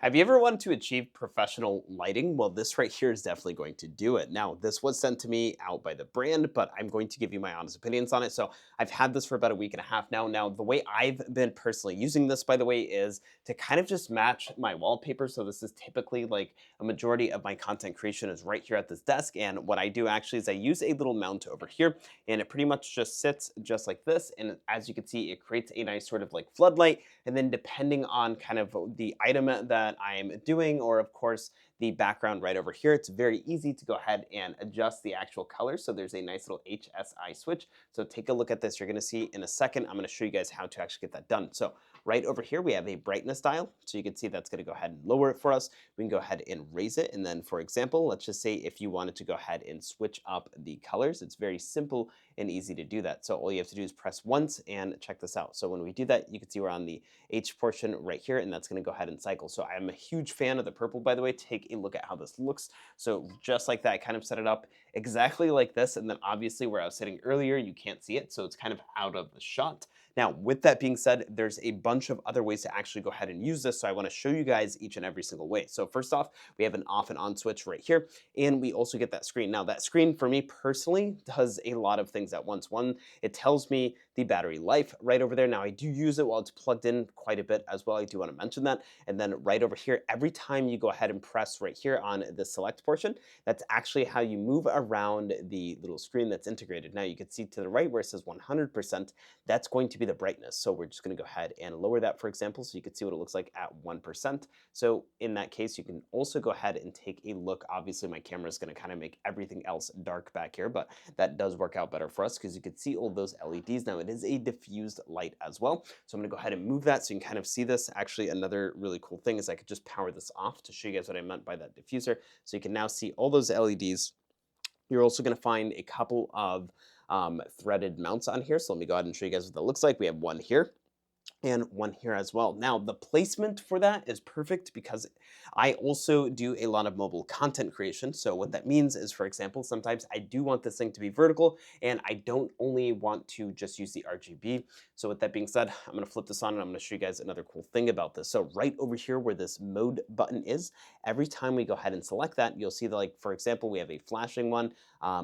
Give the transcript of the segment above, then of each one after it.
Have you ever wanted to achieve professional lighting? Well, this right here is definitely going to do it. Now, this was sent to me out by the brand, but I'm going to give you my honest opinions on it. So, I've had this for about a week and a half now. Now, the way I've been personally using this, by the way, is to kind of just match my wallpaper. So, this is typically like a majority of my content creation is right here at this desk. And what I do actually is I use a little mount over here, and it pretty much just sits just like this. And as you can see, it creates a nice sort of like floodlight. And then depending on kind of the item that I'm doing, or of course the background right over here, it's very easy to go ahead and adjust the actual color. So there's a nice little HSI switch. So take a look at this. You're gonna see in a second, I'm gonna show you guys how to actually get that done. So right over here, we have a brightness dial. So you can see that's gonna go ahead and lower it for us. We can go ahead and raise it. And then for example, let's just say if you wanted to go ahead and switch up the colors, it's very simple and easy to do that. So all you have to do is press once and check this out. So when we do that, you can see we're on the H portion right here, and that's gonna go ahead and cycle. So I'm a huge fan of the purple, by the way. Take a look at how this looks. So just like that, I kind of set it up exactly like this. And then obviously where I was sitting earlier, you can't see it. So it's kind of out of the shot. Now, with that being said, there's a bunch of other ways to actually go ahead and use this. So I wanna show you guys each and every single way. So first off, we have an off and on switch right here, and we also get that screen. Now that screen for me personally does a lot of things at once. One, it tells me the battery life right over there. Now I do use it while it's plugged in quite a bit as well. I do want to mention that. And then right over here, every time you go ahead and press right here on the select portion, that's actually how you move around the little screen that's integrated. Now you can see to the right where it says 100%, that's going to be the brightness. So we're just going to go ahead and lower that, for example, so you can see what it looks like at 1%. So in that case, you can also go ahead and take a look. Obviously, my camera is going to kind of make everything else dark back here, but that does work out better for us because you can see all those LEDs. Now it is a diffused light as well. So I'm gonna go ahead and move that so you can kind of see this. Actually, another really cool thing is I could just power this off to show you guys what I meant by that diffuser. So you can now see all those LEDs. You're also gonna find a couple of threaded mounts on here. So let me go ahead and show you guys what that looks like. We have one here and one here as well. Now, the placement for that is perfect because I also do a lot of mobile content creation. So what that means is, for example, sometimes I do want this thing to be vertical and I don't only want to just use the RGB. So with that being said, I'm gonna flip this on and I'm gonna show you guys another cool thing about this. So right over here where this mode button is, every time we go ahead and select that, you'll see that, like, for example, we have a flashing one,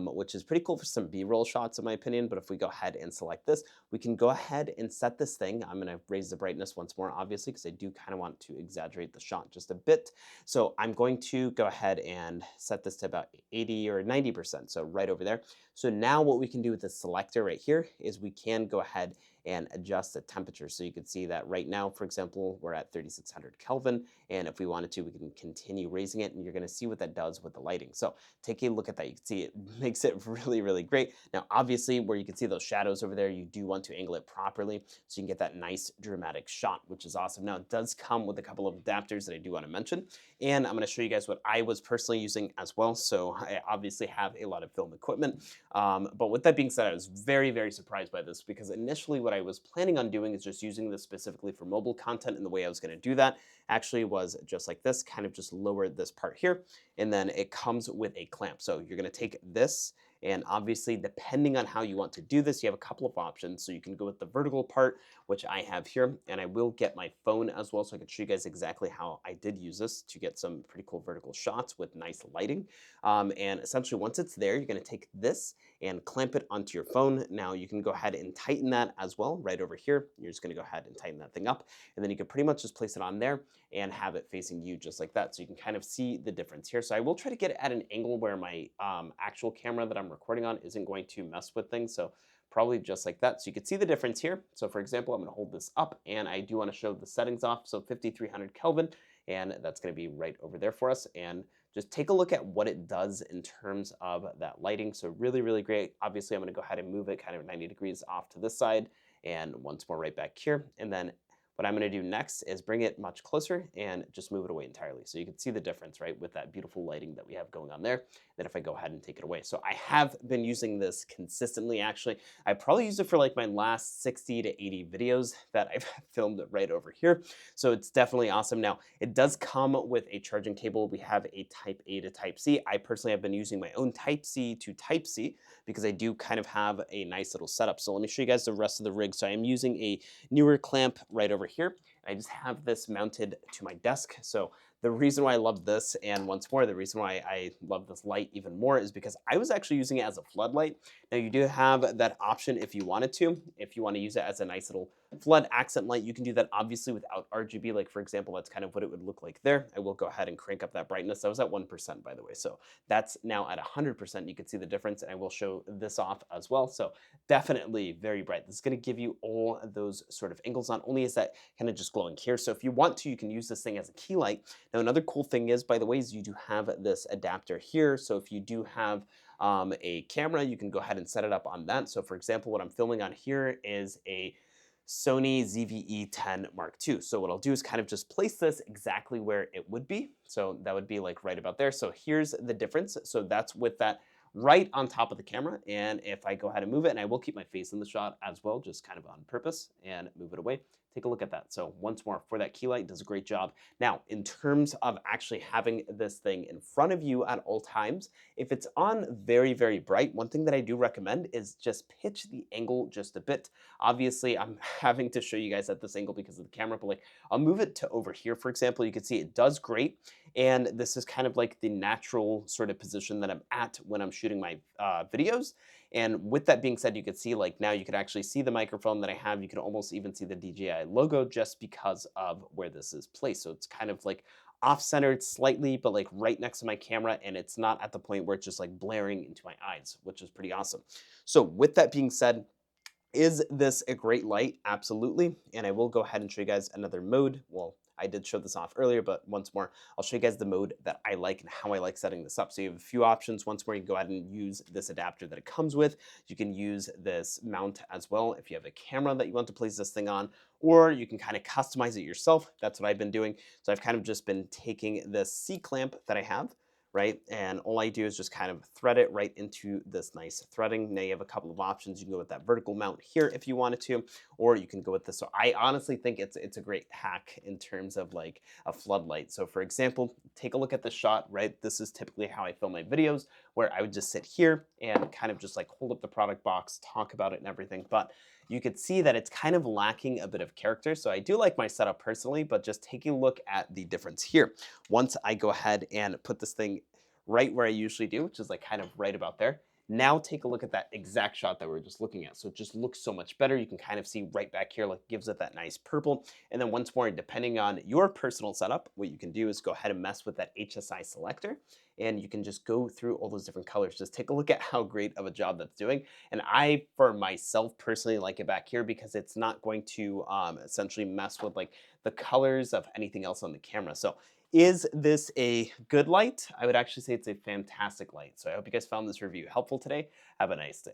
which is pretty cool for some B-roll shots in my opinion. But if we go ahead and select this, we can go ahead and set this thing. I'm gonna raise the brightness once more, obviously, because I do kind of want to exaggerate the shot just a bit. So I'm going to go ahead and set this to about 80 or 90%. So right over there. So now what we can do with the selector right here is we can go ahead and adjust the temperature. So you can see that right now, for example, we're at 3600 Kelvin. And if we wanted to, we can continue raising it, and you're gonna see what that does with the lighting. So take a look at that. You can see it makes it really, really great. Now, obviously, where you can see those shadows over there, you do want to angle it properly so you can get that nice dramatic shot, which is awesome. Now, it does come with a couple of adapters that I do want to mention, and I'm going to show you guys what I was personally using as well. So I obviously have a lot of film equipment, but with that being said, I was very, very surprised by this because initially what I was planning on doing is just using this specifically for mobile content, and the way I was going to do that actually was just like this, kind of just lower this part here, and then it comes with a clamp. So you're going to take this, and obviously, depending on how you want to do this, you have a couple of options. So you can go with the vertical part, which I have here, and I will get my phone as well so I can show you guys exactly how I did use this to get some pretty cool vertical shots with nice lighting. And essentially, once it's there, you're going to take this and clamp it onto your phone. Now you can go ahead and tighten that as well right over here. You're just going to go ahead and tighten that thing up, and then you can pretty much just place it on there and have it facing you just like that. So you can kind of see the difference here. So I will try to get it at an angle where my actual camera that I'm recording on isn't going to mess with things. So probably just like that. So you can see the difference here. So for example, I'm going to hold this up and I do want to show the settings off. So 5300 Kelvin, and that's going to be right over there for us. And just take a look at what it does in terms of that lighting. So really, really great. Obviously, I'm going to go ahead and move it kind of 90 degrees off to this side and once more right back here. And then what I'm going to do next is bring it much closer and just move it away entirely. So you can see the difference, right, with that beautiful lighting that we have going on there. Then if I go ahead and take it away. So I have been using this consistently, actually. I probably used it for like my last 60 to 80 videos that I've filmed right over here. So it's definitely awesome. Now, it does come with a charging cable. We have a Type A to Type C. I personally have been using my own Type C to Type C because I do kind of have a nice little setup. So let me show you guys the rest of the rig. So I'm using a newer clamp right over here. I just have this mounted to my desk. So the reason why I love this, and once more, the reason why I love this light even more is because I was actually using it as a floodlight. Now you do have that option if you wanted to. If you want to use it as a nice little flood accent light, you can do that obviously without RGB. Like for example, that's kind of what it would look like there. I will go ahead and crank up that brightness. That was at 1%, by the way. So that's now at 100%. You can see the difference, and I will show this off as well. So definitely very bright. This is going to give you all of those sort of angles. Not only is that kind of just glowing here, so if you want to, you can use this thing as a key light. Now, another cool thing is, by the way, is you do have this adapter here. So if you do have a camera, you can go ahead and set it up on that. So for example, what I'm filming on here is a Sony ZV-E10 Mark II. So what I'll do is kind of just place this exactly where it would be. So that would be like right about there. So here's the difference. So that's with that right on top of the camera. And if I go ahead and move it, and I will keep my face in the shot as well, just kind of on purpose, and move it away, take a look at that. So once more, for that key light, does a great job. Now, in terms of actually having this thing in front of you at all times, if it's on very, very bright, one thing that I do recommend is just pitch the angle just a bit. Obviously, I'm having to show you guys at this angle because of the camera, but like I'll move it to over here, for example. You can see it does great. And this is kind of like the natural sort of position that I'm at when I'm shooting my videos. And with that being said, you could see like now you could actually see the microphone that I have. You can almost even see the DJI logo just because of where this is placed. So it's kind of like off-centered slightly, but like right next to my camera, and it's not at the point where it's just like blaring into my eyes, which is pretty awesome. So with that being said, is this a great light? Absolutely. And I will go ahead and show you guys another mode. Well, I did show this off earlier, but once more, I'll show you guys the mode that I like and how I like setting this up. So you have a few options. Once more, you can go ahead and use this adapter that it comes with. You can use this mount as well if you have a camera that you want to place this thing on, or you can kind of customize it yourself. That's what I've been doing. So I've kind of just been taking this C-clamp that I have, right? And all I do is just kind of thread it right into this nice threading. Now you have a couple of options. You can go with that vertical mount here if you wanted to, or you can go with this. So I honestly think it's a great hack in terms of like a floodlight. So for example, take a look at this shot, right? This is typically how I film my videos, where I would just sit here and kind of just like hold up the product box, talk about it and everything. But you could see that it's kind of lacking a bit of character. So I do like my setup personally, but just taking a look at the difference here. Once I go ahead and put this thing right where I usually do, which is like kind of right about there. Now take a look at that exact shot that we were just looking at. So it just looks so much better. You can kind of see right back here, like gives it that nice purple. And then once more, depending on your personal setup, what you can do is go ahead and mess with that HSI selector, and you can just go through all those different colors. Just take a look at how great of a job that's doing. And I, for myself personally, like it back here because it's not going to essentially mess with like the colors of anything else on the camera. So is this a good light? I would actually say it's a fantastic light. So I hope you guys found this review helpful today. Have a nice day.